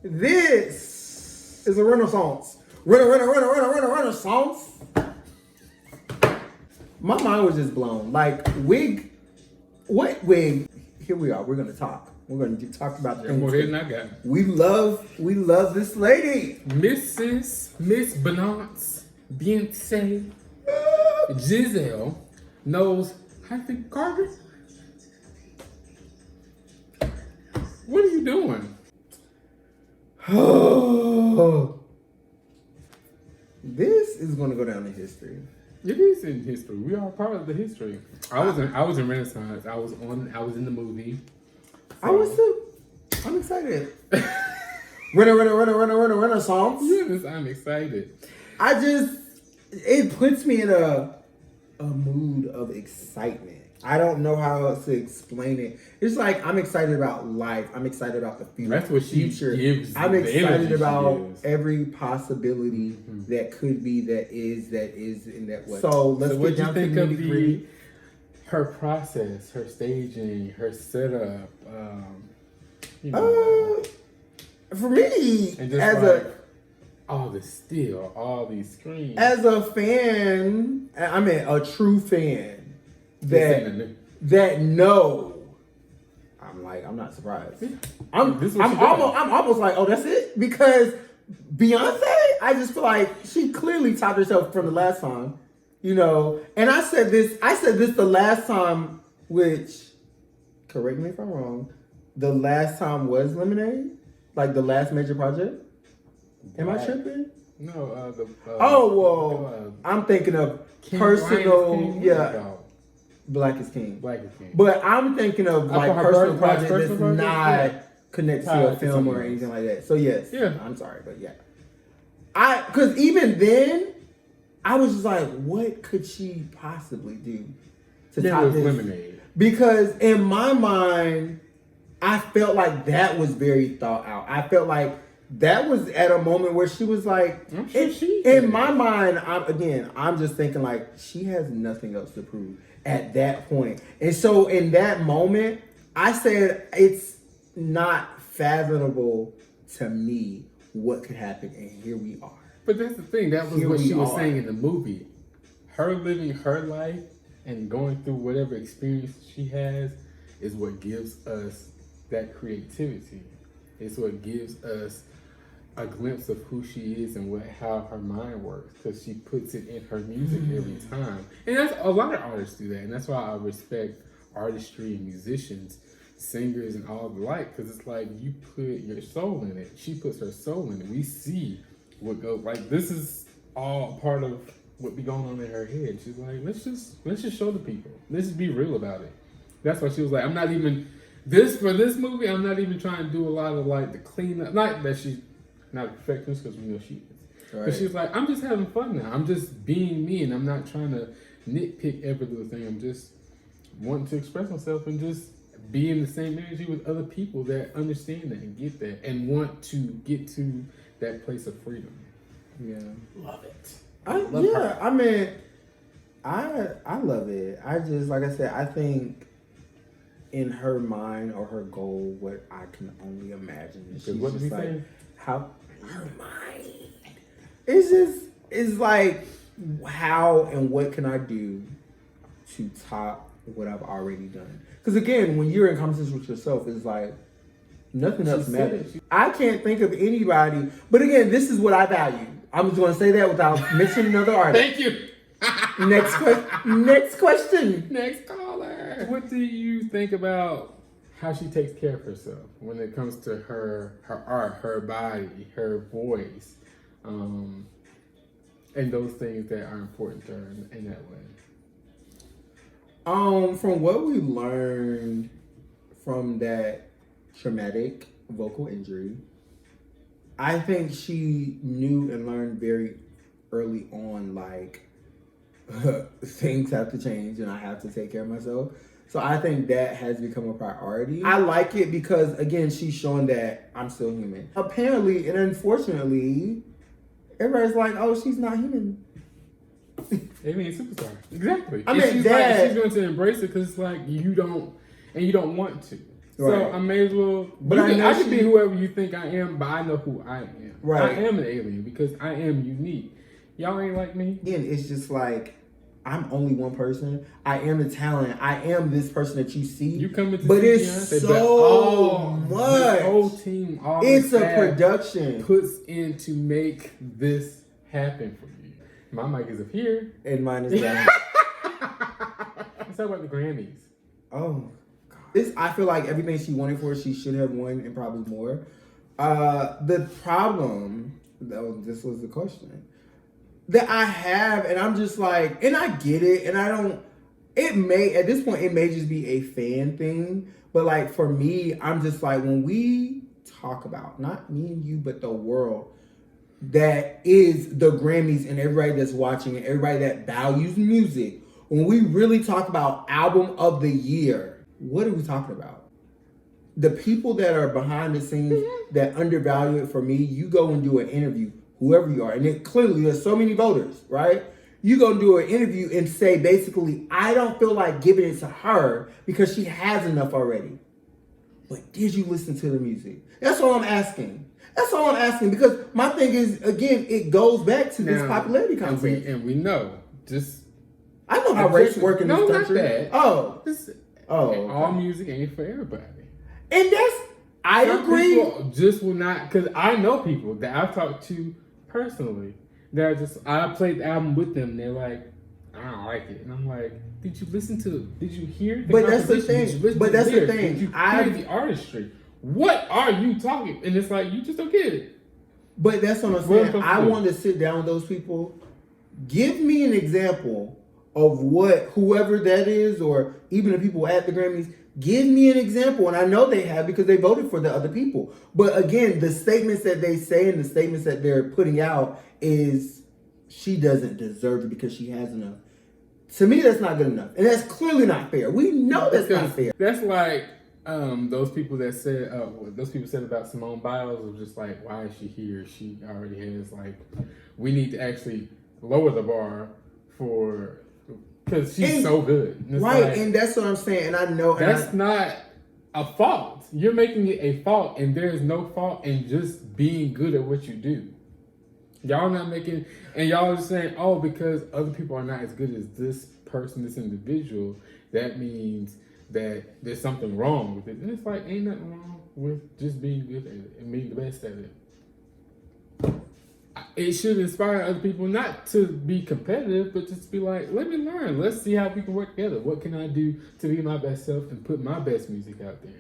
This is a renaissance. Renaissance. My mind was just blown. Like, wig. What wig? Here we are. We're going to talk. We're going to talk about things. More than I got. We love this lady. Miss Beyonce, Giselle knows hyphen Carter. What are you doing? This is going to go down in history. It is in history. We are part of the history. I was in Renaissance. I was in the movie. I was too. I'm excited. Renaissance. Yes, I'm excited. It puts me in a mood of excitement. I don't know how else to explain it. It's like I'm excited about life. I'm excited about the future. That's what she gives. I'm excited about every possibility that could be, that is, and that was. So let's get down to the nitty-gritty. Her process, her staging, her setup. For me, and just all the steel, all these screens. As a fan, I mean a true fan that know. I'm not surprised. I'm almost like, oh, that's it, because Beyonce, I just feel like she clearly topped herself from the last time, And I said this the last time, which, correct me if I'm wrong, the last time was Lemonade, like the last major project. Am I tripping? No. I'm thinking of King personal. Black is King. But I'm thinking of like personal project that's not connected to a film or anything like that. So yes, I'm sorry, but yeah, because even then, I was just like, what could she possibly do to top this? Lemonade. Because in my mind, I felt like that was very thought out. I felt like that was at a moment where she was like, in my mind, I'm just thinking like she has nothing else to prove at that point. And so in that moment, I said it's not fathomable to me what could happen, and here we are. But that's the thing. That was what she was saying in the movie. Her living her life and going through whatever experience she has is what gives us that creativity. It's what gives us a glimpse of who she is and how her mind works, because she puts it in her music every time. And that's a lot of artists do that, and that's why I respect artistry and musicians, singers, and all the like, because it's like you put your soul in it. She puts her soul in it. We see what goes. Like, this is all part of what be going on in her head. She's like, let's just show the people. Let's just be real about it. That's why she was like, I'm not even for this movie. I'm not even trying to do a lot of like the cleanup. Not that she's not a perfectionist, because we know she is. Right. But she's like, I'm just having fun now. I'm just being me, and I'm not trying to nitpick every little thing. I'm just wanting to express myself and just be in the same energy with other people that understand that and get that and want to get to that place of freedom. Yeah, love it. I love it. I just, like I said, I think in her mind or her goal, what I can only imagine is she's just like, how her mind. It's like, how and what can I do to top what I've already done? Because again, when you're in conversation with yourself, it's like nothing else matters. I can't think of anybody, but again, this is what I value. I'm just going to say that without mentioning another artist. Thank you. Next question. Next caller. What do you think about how she takes care of herself when it comes to her art, her body, her voice, and those things that are important to her in that way? From what we learned from that traumatic vocal injury, I think she knew and learned very early on, like, things have to change and I have to take care of myself. So I think that has become a priority. I like it because, again, she's showing that I'm still human. Apparently, and unfortunately, everybody's like, oh, she's not human. Alien superstar. Exactly. I mean, she's going to embrace it because it's like you don't want to. So I may as well. But I can be whoever you think I am, but I know who I am. Right. I am an alien because I am unique. Y'all ain't like me. And it's just like, I'm only one person. I am the talent. I am this person that you see. You come into but it's Beyonce, so much. The whole team, all it's a production puts in to make this happen for you. My mic is up here, and mine is down. Let's talk about the Grammys. Oh, God. I feel like everything she wanted for, she should have won and probably more. The problem, though, this was the question that I have, and I'm just like, and I get it, and I don't. It may at this point it may just be a fan thing, but like for me, I'm just like when we talk about not me and you, but the world that is the Grammys and everybody that's watching and everybody that values music. When we really talk about album of the year, what are we talking about? The people that are behind the scenes that undervalue it for me, you go and do an interview, whoever you are, and it clearly there's so many voters, right? You go and do an interview and say basically, I don't feel like giving it to her because she has enough already. But did you listen to the music? That's all I'm asking. That's all I'm asking because my thing is, again, it goes back to this popularity contest. And we know, I know how race work in this country. Not that. All music ain't for everybody. And I agree. People just will not, because I know people that I've talked to personally. I played the album with them. And they're like, I don't like it, and I'm like, did you hear? But that's the thing. Did you hear the artistry? What are you talking? And it's like you just don't get it. But that's what I'm saying. I want to sit down with those people. Give me an example of whoever that is, or even the people at the Grammys. Give me an example, and I know they have because they voted for the other people. But again, the statements that they say and the statements that they're putting out is she doesn't deserve it because she has enough. To me, that's not good enough, and that's clearly not fair. We know that's not fair. That's like those people that said about Simone Biles was just like, why is she here? She already has we need to actually lower the bar for. Because she's so good. Right, and that's what I'm saying. And I know... That's not a fault. You're making it a fault, and there is no fault in just being good at what you do. Y'all not making... And y'all are just saying, oh, because other people are not as good as this person, this individual, that means that there's something wrong with it. And it's like, ain't nothing wrong with just being good at it and being the best at it. It should inspire other people not to be competitive, but just be like, let me learn. Let's see how we can work together. What can I do to be my best self and put my best music out there?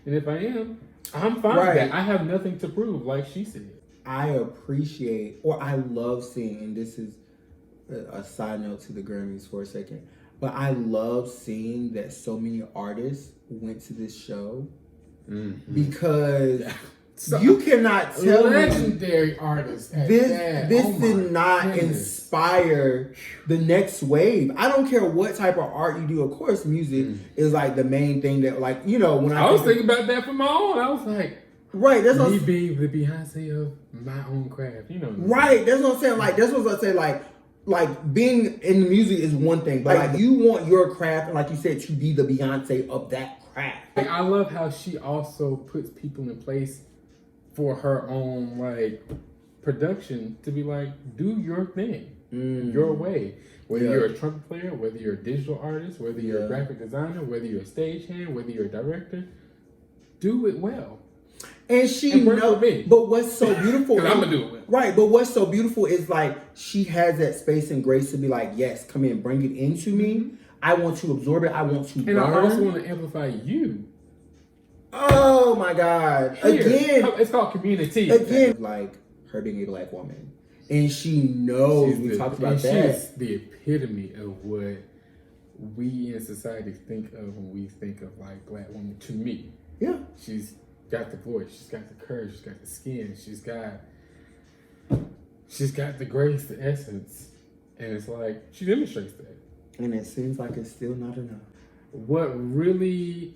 And if I am, I'm fine with that. I have nothing to prove, like she said. I appreciate, or I love seeing, and this is a side note to the Grammys for a second, but I love seeing that so many artists went to this show because... So, you cannot tell legendary artists. This did not inspire the next wave. I don't care what type of art you do. Of course, music is like the main thing that, when I was thinking about that for my own. I was like, right, that's me being the Beyonce of my own craft. Right, that's what I'm saying. That's what I say. Like being in the music is one thing, but you want your craft, and like you said, to be the Beyonce of that craft. I love how she also puts people in place for her own production to be do your thing your way, whether you're a trumpet player, whether you're a digital artist, whether you're a graphic designer, whether you're a stagehand, whether you're a director, do it well. And she knows. But what's so beautiful? Because I'm gonna do it well. Right, but what's so beautiful is she has that space and grace to be yes, come in, bring it into me. I want to absorb it. I want to learn. And I also want to amplify you. Oh my God! Again, it's called community. Again, her being a black woman, and she knows we talked about that. She's the epitome of what we in society think of when we think of black woman. To me, she's got the voice, she's got the courage, she's got the skin, she's got the grace, the essence, and it's she demonstrates that. And it seems like it's still not enough. What really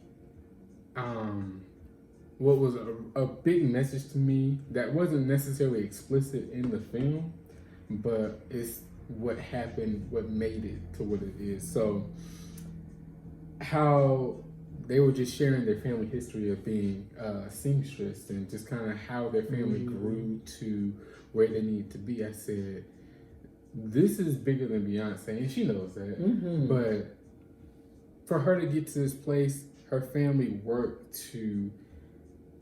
what was a big message to me that wasn't necessarily explicit in the film, but it's what happened, what made it to what it is. So how they were just sharing their family history of being seamstress and just kind of how their family grew to where they need to be. I said, this is bigger than Beyonce, and she knows that. But for her to get to this place, her family worked to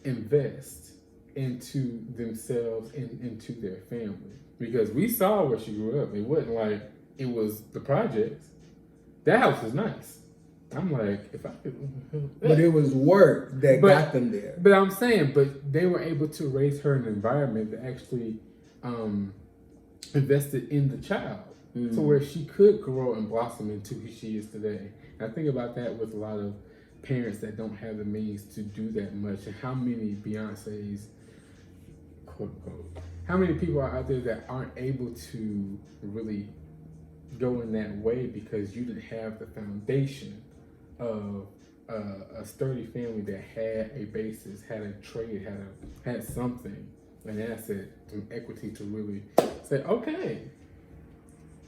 invest into themselves and into their family. Because we saw where she grew up. It wasn't like it was the projects. That house was nice. I'm like, if I could... But it was work that got them there. But I'm saying, but they were able to raise her in an environment that actually invested in the child to where she could grow and blossom into who she is today. And I think about that with a lot of parents that don't have the means to do that much, and how many Beyonce's, quote unquote, how many people are out there that aren't able to really go in that way because you didn't have the foundation of a sturdy family that had a basis, had a trade, had something, an asset, some equity to really say, okay,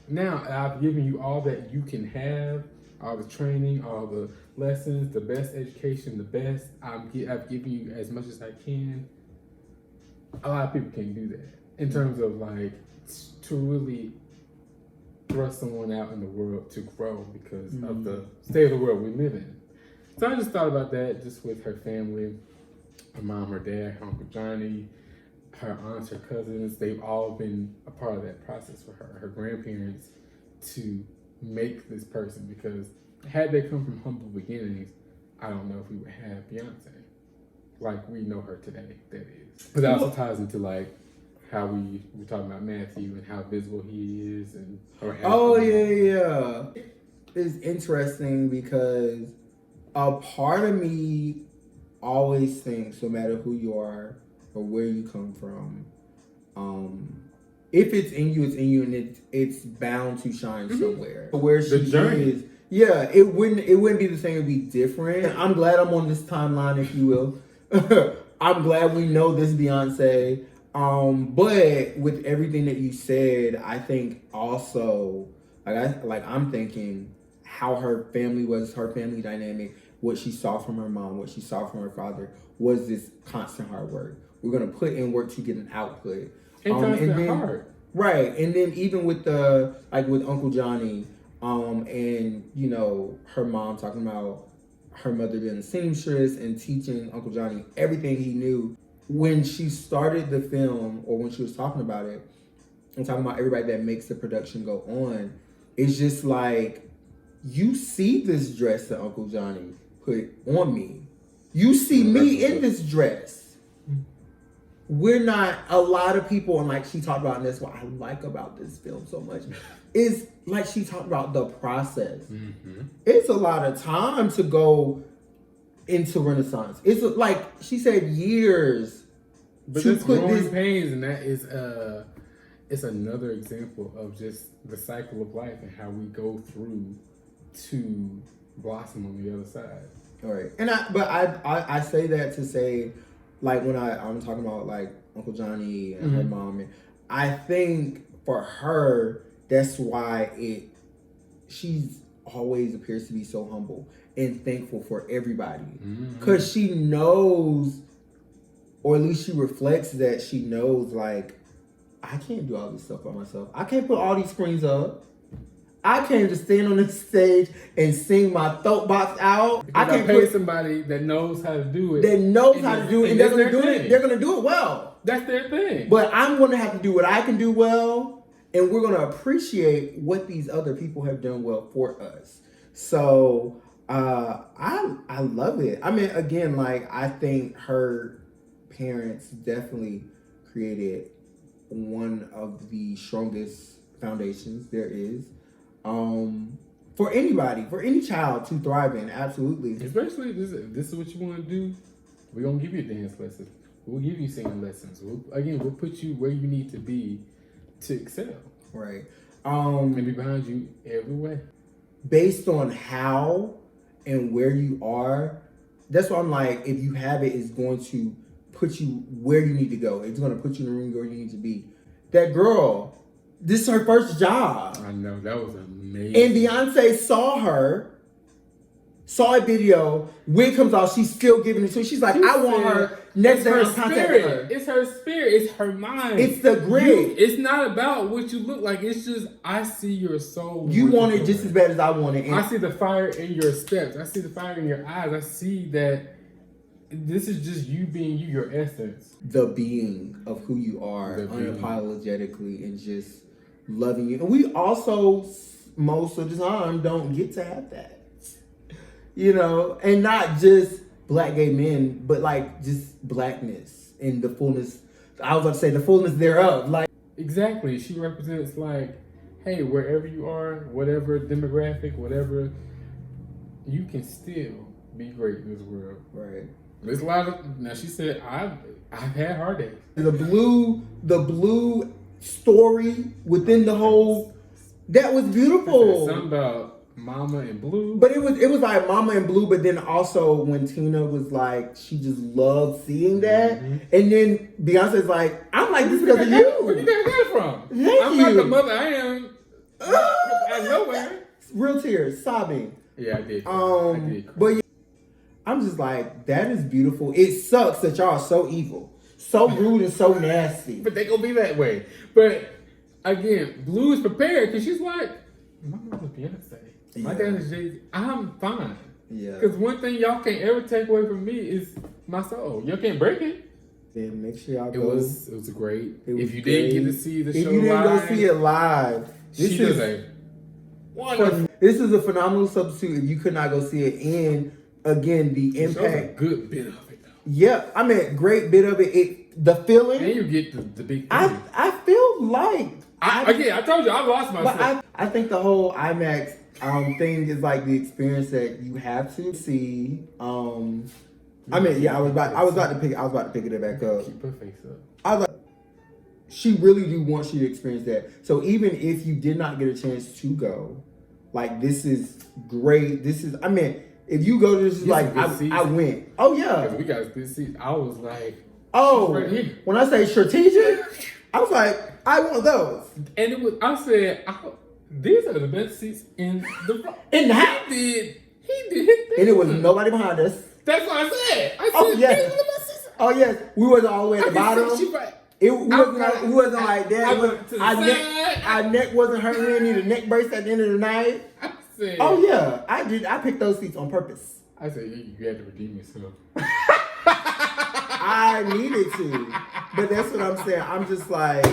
now I've given you all that you can have, all the training, all the lessons, the best education, the best. I've given you as much as I can. A lot of people can't do that in terms of like to really thrust someone out in the world to grow because of the state of the world we live in. So I just thought about that just with her family, her mom, her dad, her Uncle Johnny, her aunts, her cousins. They've all been a part of that process for her, her grandparents, to make this person, because had they come from humble beginnings, I don't know if we would have Beyonce like we know her today, that is. But that also ties into like how we were talking about Matthew and how visible he is and yeah. It's interesting because a part of me always thinks, no matter who you are or where you come from, if it's in you, it's in you, and it's bound to shine somewhere. Where she is, yeah, it wouldn't be the same. It'd be different. I'm glad I'm on this timeline, if you will. I'm glad we know this Beyonce. But with everything that you said, I think also, I'm thinking how her family was, her family dynamic, what she saw from her mom, what she saw from her father, was this constant hard work. We're gonna put in work to get an output. And then hard. Right. And then even with with Uncle Johnny, and you know, her mom talking about her mother being a seamstress and teaching Uncle Johnny everything he knew. When she started the film, or when she was talking about it, and talking about everybody that makes the production go on, it's just like, you see this dress that Uncle Johnny put on me. You see me in this dress. We're not, a lot of people, and like she talked about, and that's what I like about this film so much, is like she talked about the process. It's a lot of time to go into Renaissance. It's like she said, years. But it's growing pains, and that is it's another example of just the cycle of life and how we go through to blossom on the other side. All right, and I say that to say, like when I'm talking about like Uncle Johnny and her mom, and I think for her, that's why she's always appears to be so humble and thankful for everybody, because she knows, or at least she reflects that she knows, like, I can't do all this stuff by myself. I can't put all these screens up. I can't just stand on this stage and sing my throat box out. Because I pay somebody that knows how to do it. That knows how to do it, and they're gonna do it. They're gonna do it well. That's their thing. But I'm gonna have to do what I can do well, and we're gonna appreciate what these other people have done well for us. So I love it. I mean, again, like, I think her parents definitely created one of the strongest foundations there is. For anybody, for any child to thrive in, absolutely. Especially if this is what you want to do, we're going to give you dance lessons. We'll give you singing lessons. We'll put you where you need to be to excel. Right. And be behind you every way. Based on how and where you are, that's why I'm like, if you have it, it's going to put you where you need to go. It's going to put you in the room where you need to be. That girl, this is her first job. I know, that was amazing. And Beyonce saw her saw a video, wig comes off, she's still giving it to her. She's like, I want her next day I'm contacting her. It's her spirit. It's her mind. It's the grit. It's not about what you look like. It's just, I see your soul. You want it just as bad as I want it. I see the fire in your steps. I see the fire in your eyes. I see that this is just you being you, your essence. The being of who you are, unapologetically, and just loving you. And we also, most of the time, don't get to have that. You know, and not just black gay men, but like just blackness and the fullness. I was about to say the fullness thereof. Like exactly, she represents like, hey, wherever you are, whatever demographic, whatever, you can still be great in this world. Right. There's a lot of now. She said, I've had hard days. The blue story within the whole that was beautiful. Something about Mama in Blue. But it was like Mama in Blue, but then also when Tina was like, she just loved seeing that. Mm-hmm. And then Beyonce's like, I'm like this because of you. Where you got that from? I'm not the mother I am. Out of nowhere. Real tears, sobbing. Yeah, I did. But yeah, I'm just like, that is beautiful. It sucks that y'all are so evil, so rude and so nasty. But they gonna be that way. But again, Blue is prepared because she's like, my mother's Beyonce. My dad is Jay-Z. I'm fine. Yeah. Because one thing y'all can't ever take away from me is my soul. Y'all can't break it. Then make sure y'all go. It was great. If you didn't get to see the show live. If you didn't go see it live, this is a phenomenal substitute if you could not go see it. And again, the impact. A good bit of it though. Yeah, I mean, great bit of it. The feeling. And you get the big thing. I feel like. I told you, I lost myself. But I think the whole IMAX thing is like the experience that you have to see. I mean, yeah, I was about to pick it back up. Keep her face up. I was like, she really do want you to experience that. So even if you did not get a chance to go, like this is great. I mean, if you go to this, is like I went. Oh yeah, we got a good seat. I was like, right here. When I say strategic, I was like, I want those. And it was. I said, these are the best seats in the house. He did his thing. And it was nobody behind us. That's what I said. Oh yes. Oh yes. We wasn't all the way at the bottom. We wasn't like that. Our neck wasn't hurting. We didn't need a neck brace at the end of the night. I said, oh yeah, I did. I picked those seats on purpose. I said, you had to redeem yourself. I needed to, but that's what I'm saying. I'm just like,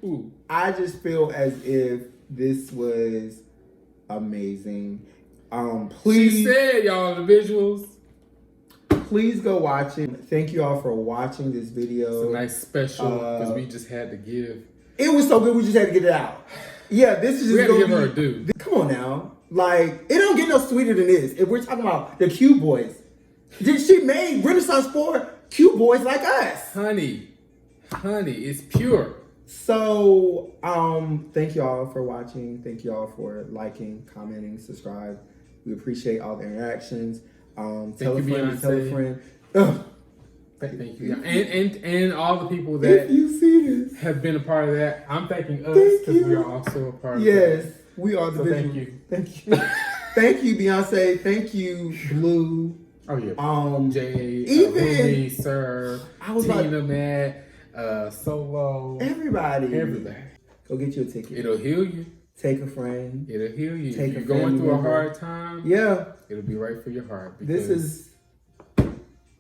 ooh. I just feel as if this was amazing. Please. She said, y'all, the visuals. Please go watch it. Thank you all for watching this video. It's a nice special because we just had to give. It was so good. We just had to get it out. Yeah, this is just. We had to give her a due. Come on now, like it don't get no sweeter than this. If we're talking about the Cube Bois, she made Renaissance for Cube Bois like us. Honey, it's pure. So, thank you all for watching. Thank you all for liking, commenting, subscribe. We appreciate all the interactions. Tell a friend. Thank you. And all the people that if you see this have been a part of that. I'm thanking us because we are also a part of that. Yes, we are the Thank you. Thank you. Thank you, Beyonce. Thank you, Blue. Oh yeah. Jay, even Sir, Tina, Matt, Solo. Everybody. Everybody. Go get you a ticket. It'll heal you. Take a friend. It'll heal you. If you're going through a hard time. Yeah. It'll be right for your heart. This is,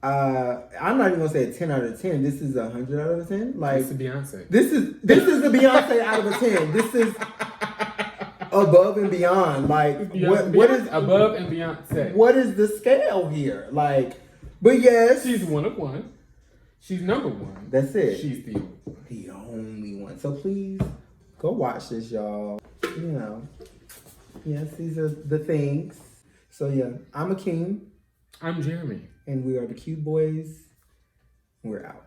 I'm not even gonna say a 10 out of 10. This is 100 out of 10. Like this is Beyonce. This is the Beyonce out of a 10. This is above and beyond. Like what is above and Beyonce? What is the scale here? Like, but yes, she's one of one. She's number one. That's it. She's the only one. The only one. So please go watch this, y'all. You know, yes, these are the things. So yeah, I'm Akeem. I'm Jeremy. And we are the Cube Bois. We're out.